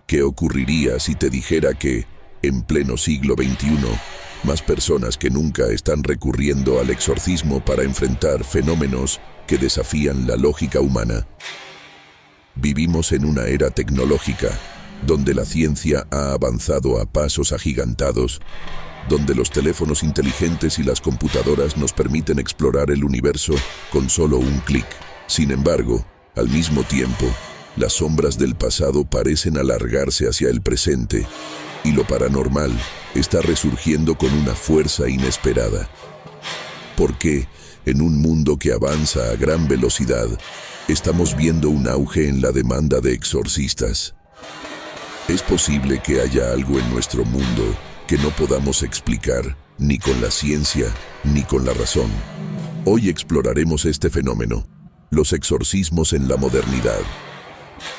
¿Qué ocurriría si te dijera que, en pleno siglo XXI, más personas que nunca están recurriendo al exorcismo para enfrentar fenómenos que desafían la lógica humana? Vivimos en una era tecnológica, donde la ciencia ha avanzado a pasos agigantados, donde los teléfonos inteligentes y las computadoras nos permiten explorar el universo con solo un clic. Sin embargo, al mismo tiempo, las sombras del pasado parecen alargarse hacia el presente, y lo paranormal está resurgiendo con una fuerza inesperada. ¿Por qué, en un mundo que avanza a gran velocidad, estamos viendo un auge en la demanda de exorcistas? ¿Es posible que haya algo en nuestro mundo que no podamos explicar, ni con la ciencia, ni con la razón? Hoy exploraremos este fenómeno, los exorcismos en la modernidad.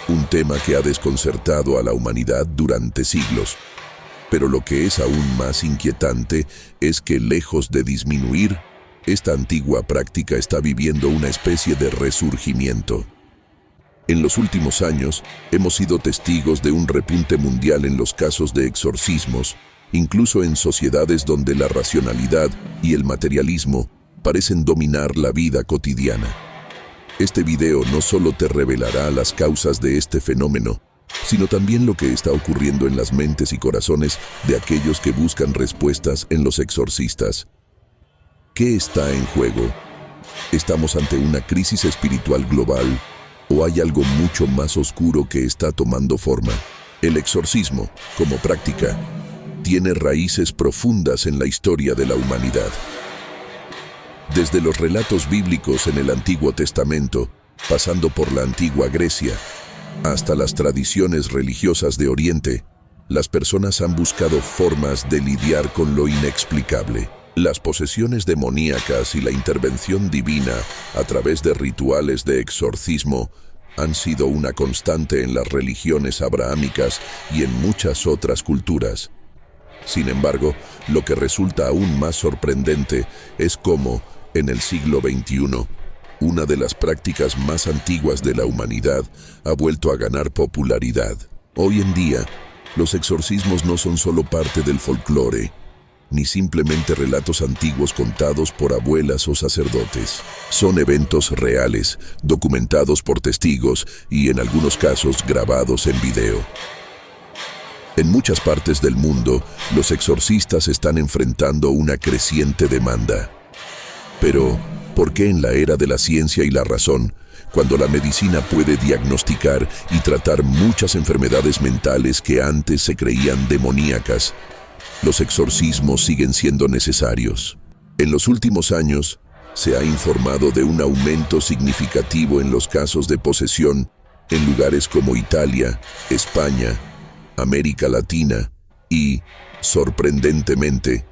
Un tema que ha desconcertado a la humanidad durante siglos. Pero lo que es aún más inquietante es que, lejos de disminuir, esta antigua práctica está viviendo una especie de resurgimiento. En los últimos años, hemos sido testigos de un repunte mundial en los casos de exorcismos, incluso en sociedades donde la racionalidad y el materialismo parecen dominar la vida cotidiana. Este video no solo te revelará las causas de este fenómeno, sino también lo que está ocurriendo en las mentes y corazones de aquellos que buscan respuestas en los exorcistas. ¿Qué está en juego? ¿Estamos ante una crisis espiritual global o hay algo mucho más oscuro que está tomando forma? El exorcismo, como práctica, tiene raíces profundas en la historia de la humanidad. Desde los relatos bíblicos en el Antiguo Testamento, pasando por la antigua Grecia, hasta las tradiciones religiosas de Oriente, las personas han buscado formas de lidiar con lo inexplicable. Las posesiones demoníacas y la intervención divina a través de rituales de exorcismo han sido una constante en las religiones abrahámicas y en muchas otras culturas. Sin embargo, lo que resulta aún más sorprendente es cómo, en el siglo XXI, una de las prácticas más antiguas de la humanidad ha vuelto a ganar popularidad. Hoy en día, los exorcismos no son solo parte del folclore, ni simplemente relatos antiguos contados por abuelas o sacerdotes. Son eventos reales, documentados por testigos y, en algunos casos, grabados en video. En muchas partes del mundo, los exorcistas están enfrentando una creciente demanda. Pero, ¿por qué en la era de la ciencia y la razón, cuando la medicina puede diagnosticar y tratar muchas enfermedades mentales que antes se creían demoníacas, los exorcismos siguen siendo necesarios? En los últimos años, se ha informado de un aumento significativo en los casos de posesión en lugares como Italia, España, América Latina y, sorprendentemente,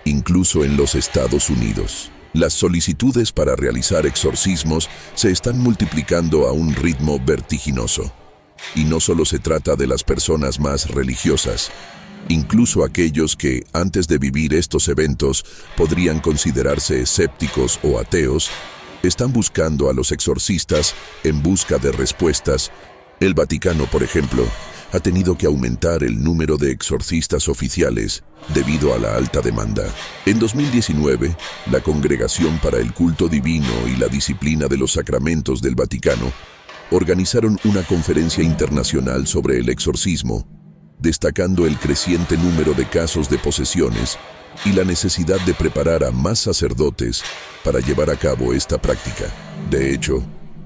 incluso en los Estados Unidos. Las solicitudes para realizar exorcismos se están multiplicando a un ritmo vertiginoso. Y no solo se trata de las personas más religiosas. Incluso aquellos que, antes de vivir estos eventos, podrían considerarse escépticos o ateos, están buscando a los exorcistas en busca de respuestas. El Vaticano, por ejemplo, ha tenido que aumentar el número de exorcistas oficiales debido a la alta demanda. En 2019, la Congregación para el Culto Divino y la Disciplina de los Sacramentos del Vaticano organizaron una conferencia internacional sobre el exorcismo, destacando el creciente número de casos de posesiones y la necesidad de preparar a más sacerdotes para llevar a cabo esta práctica. De hecho,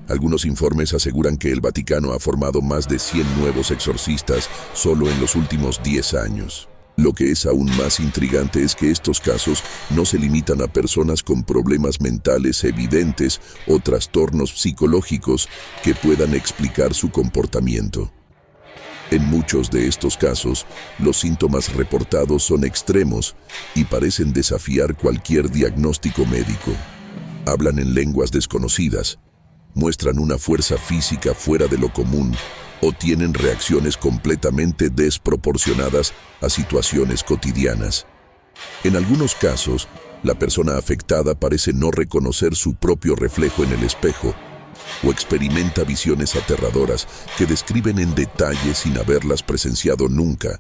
algunos informes aseguran que el Vaticano ha formado más de 100 nuevos exorcistas solo en los últimos 10 años. Lo que es aún más intrigante es que estos casos no se limitan a personas con problemas mentales evidentes o trastornos psicológicos que puedan explicar su comportamiento. En muchos de estos casos, los síntomas reportados son extremos y parecen desafiar cualquier diagnóstico médico. Hablan en lenguas desconocidas, muestran una fuerza física fuera de lo común o tienen reacciones completamente desproporcionadas a situaciones cotidianas. En algunos casos, la persona afectada parece no reconocer su propio reflejo en el espejo o experimenta visiones aterradoras que describen en detalle sin haberlas presenciado nunca.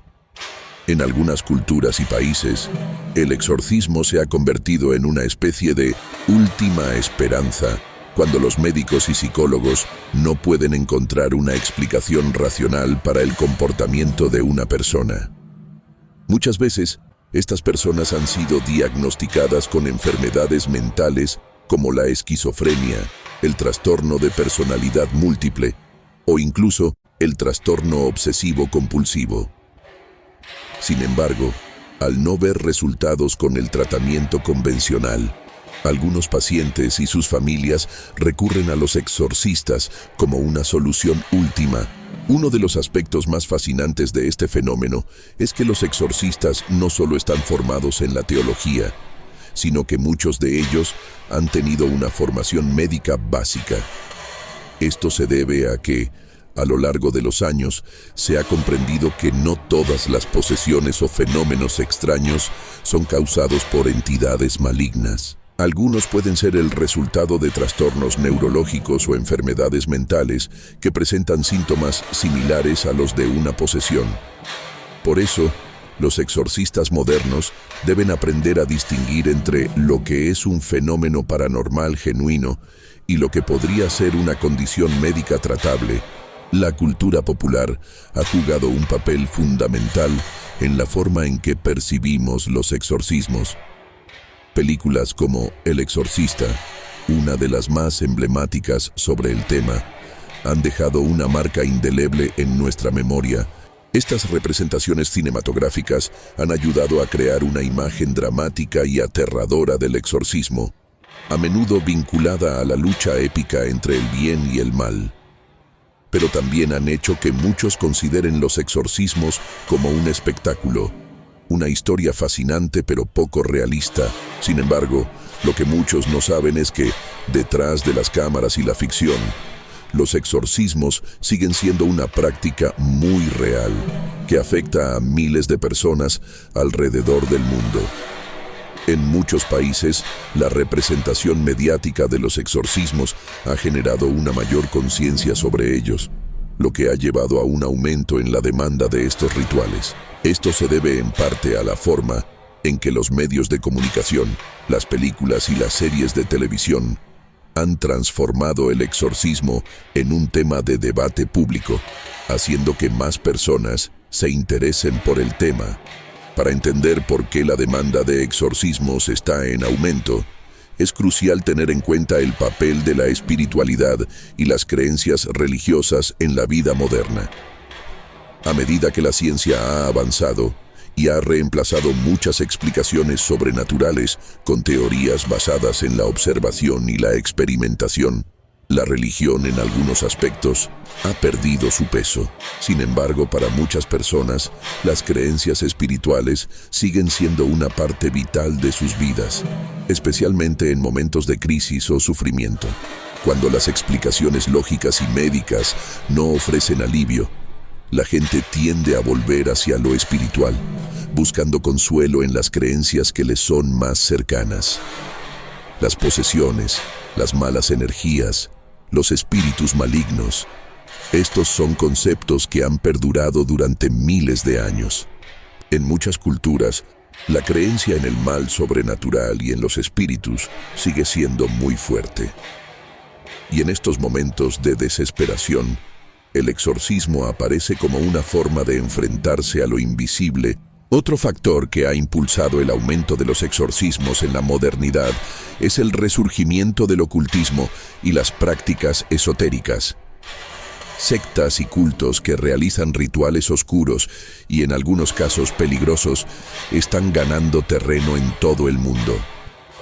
En algunas culturas y países, el exorcismo se ha convertido en una especie de última esperanza cuando los médicos y psicólogos no pueden encontrar una explicación racional para el comportamiento de una persona. Muchas veces, estas personas han sido diagnosticadas con enfermedades mentales como la esquizofrenia, el trastorno de personalidad múltiple o incluso el trastorno obsesivo-compulsivo. Sin embargo, al no ver resultados con el tratamiento convencional, algunos pacientes y sus familias recurren a los exorcistas como una solución última. Uno de los aspectos más fascinantes de este fenómeno es que los exorcistas no solo están formados en la teología, sino que muchos de ellos han tenido una formación médica básica. Esto se debe a que, a lo largo de los años, se ha comprendido que no todas las posesiones o fenómenos extraños son causados por entidades malignas. Algunos pueden ser el resultado de trastornos neurológicos o enfermedades mentales que presentan síntomas similares a los de una posesión. Por eso, los exorcistas modernos deben aprender a distinguir entre lo que es un fenómeno paranormal genuino y lo que podría ser una condición médica tratable. La cultura popular ha jugado un papel fundamental en la forma en que percibimos los exorcismos. Películas como El Exorcista, una de las más emblemáticas sobre el tema, han dejado una marca indeleble en nuestra memoria. Estas representaciones cinematográficas han ayudado a crear una imagen dramática y aterradora del exorcismo, a menudo vinculada a la lucha épica entre el bien y el mal. Pero también han hecho que muchos consideren los exorcismos como un espectáculo, una historia fascinante pero poco realista. Sin embargo, lo que muchos no saben es que, detrás de las cámaras y la ficción, los exorcismos siguen siendo una práctica muy real, que afecta a miles de personas alrededor del mundo. En muchos países, la representación mediática de los exorcismos ha generado una mayor conciencia sobre ellos, lo que ha llevado a un aumento en la demanda de estos rituales. Esto se debe en parte a la forma en que los medios de comunicación, las películas y las series de televisión han transformado el exorcismo en un tema de debate público, haciendo que más personas se interesen por el tema. Para entender por qué la demanda de exorcismos está en aumento, es crucial tener en cuenta el papel de la espiritualidad y las creencias religiosas en la vida moderna. A medida que la ciencia ha avanzado y ha reemplazado muchas explicaciones sobrenaturales con teorías basadas en la observación y la experimentación, la religión en algunos aspectos ha perdido su peso. Sin embargo, para muchas personas, las creencias espirituales siguen siendo una parte vital de sus vidas, especialmente en momentos de crisis o sufrimiento. Cuando las explicaciones lógicas y médicas no ofrecen alivio, la gente tiende a volver hacia lo espiritual, buscando consuelo en las creencias que les son más cercanas. Las posesiones, las malas energías, los espíritus malignos. Estos son conceptos que han perdurado durante miles de años. En muchas culturas, la creencia en el mal sobrenatural y en los espíritus sigue siendo muy fuerte. Y en estos momentos de desesperación, el exorcismo aparece como una forma de enfrentarse a lo invisible. Otro factor que ha impulsado el aumento de los exorcismos en la modernidad es el resurgimiento del ocultismo y las prácticas esotéricas. Sectas y cultos que realizan rituales oscuros y en algunos casos peligrosos están ganando terreno en todo el mundo.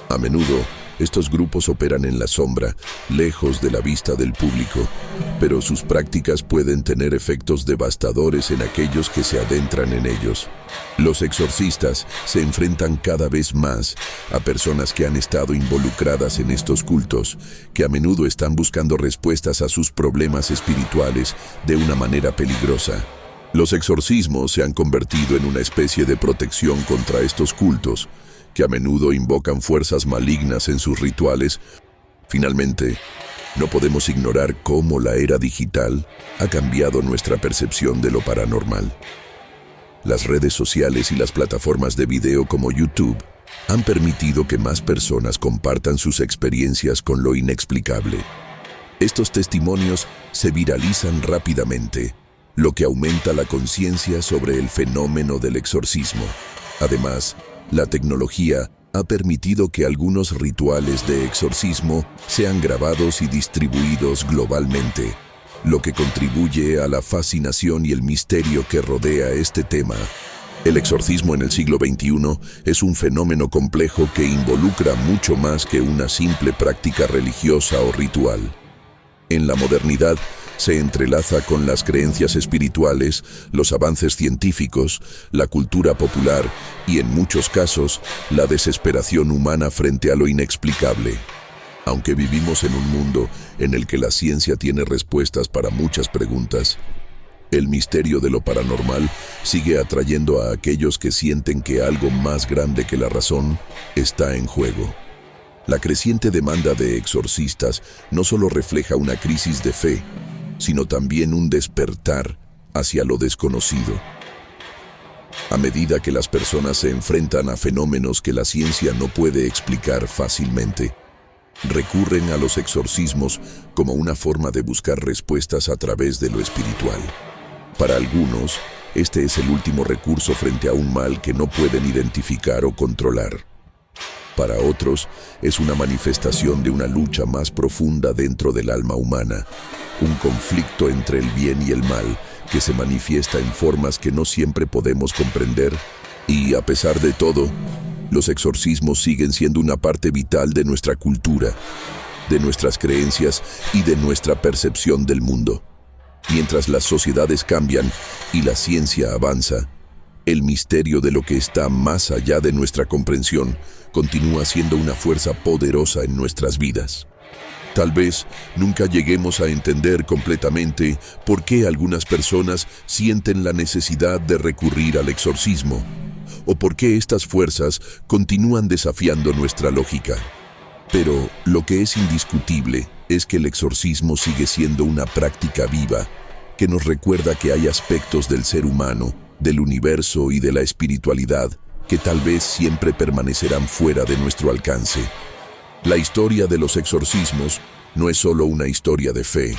A menudo, estos grupos operan en la sombra, lejos de la vista del público, pero sus prácticas pueden tener efectos devastadores en aquellos que se adentran en ellos. Los exorcistas se enfrentan cada vez más a personas que han estado involucradas en estos cultos, que a menudo están buscando respuestas a sus problemas espirituales de una manera peligrosa. Los exorcismos se han convertido en una especie de protección contra estos cultos, que a menudo invocan fuerzas malignas en sus rituales. Finalmente, No podemos ignorar cómo la era digital ha cambiado nuestra percepción de lo paranormal. Las redes sociales y las plataformas de video como YouTube han permitido que más personas compartan sus experiencias con lo inexplicable. Estos testimonios se viralizan rápidamente, lo que aumenta la conciencia sobre el fenómeno del exorcismo. Además, la tecnología ha permitido que algunos rituales de exorcismo sean grabados y distribuidos globalmente, lo que contribuye a la fascinación y el misterio que rodea este tema. El exorcismo en el siglo XXI es un fenómeno complejo que involucra mucho más que una simple práctica religiosa o ritual. En la modernidad, se entrelaza con las creencias espirituales, los avances científicos, la cultura popular y, en muchos casos, la desesperación humana frente a lo inexplicable. Aunque vivimos en un mundo en el que la ciencia tiene respuestas para muchas preguntas, el misterio de lo paranormal sigue atrayendo a aquellos que sienten que algo más grande que la razón está en juego. La creciente demanda de exorcistas no solo refleja una crisis de fe, sino también un despertar hacia lo desconocido. A medida que las personas se enfrentan a fenómenos que la ciencia no puede explicar fácilmente, recurren a los exorcismos como una forma de buscar respuestas a través de lo espiritual. Para algunos, este es el último recurso frente a un mal que no pueden identificar o controlar. Para otros, es una manifestación de una lucha más profunda dentro del alma humana, un conflicto entre el bien y el mal que se manifiesta en formas que no siempre podemos comprender, y a pesar de todo, los exorcismos siguen siendo una parte vital de nuestra cultura, de nuestras creencias y de nuestra percepción del mundo. Mientras las sociedades cambian y la ciencia avanza, el misterio de lo que está más allá de nuestra comprensión continúa siendo una fuerza poderosa en nuestras vidas. Tal vez nunca lleguemos a entender completamente por qué algunas personas sienten la necesidad de recurrir al exorcismo, o por qué estas fuerzas continúan desafiando nuestra lógica. Pero lo que es indiscutible es que el exorcismo sigue siendo una práctica viva que nos recuerda que hay aspectos del ser humano, del universo y de la espiritualidad que tal vez siempre permanecerán fuera de nuestro alcance. La historia de los exorcismos no es solo una historia de fe,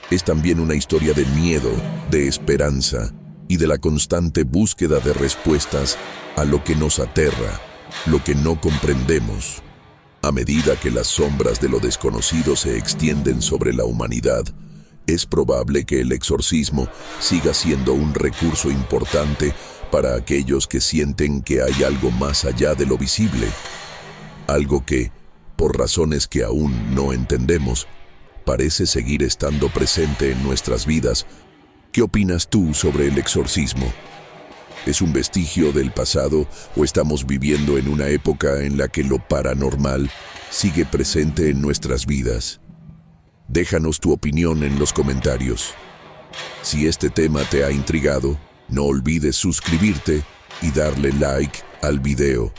es también una historia de miedo, de esperanza y de la constante búsqueda de respuestas a lo que nos aterra, lo que no comprendemos. A medida que las sombras de lo desconocido se extienden sobre la humanidad, es probable que el exorcismo siga siendo un recurso importante para aquellos que sienten que hay algo más allá de lo visible, algo que, por razones que aún no entendemos, parece seguir estando presente en nuestras vidas. ¿Qué opinas tú sobre el exorcismo? ¿Es un vestigio del pasado o estamos viviendo en una época en la que lo paranormal sigue presente en nuestras vidas? Déjanos tu opinión en los comentarios. Si este tema te ha intrigado, no olvides suscribirte y darle like al video.